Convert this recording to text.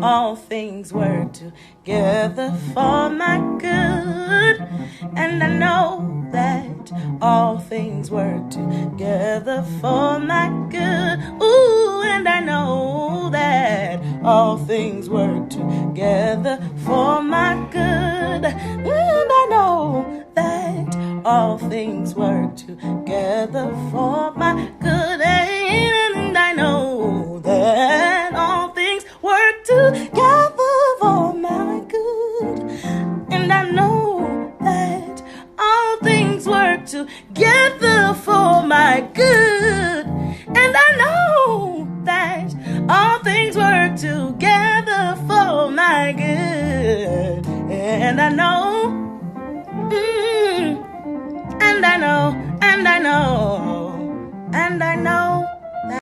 all things work together for my good. And I know that all things work together for my good. Ooh, and I know that all things work together for my good. And I know that all things work together for my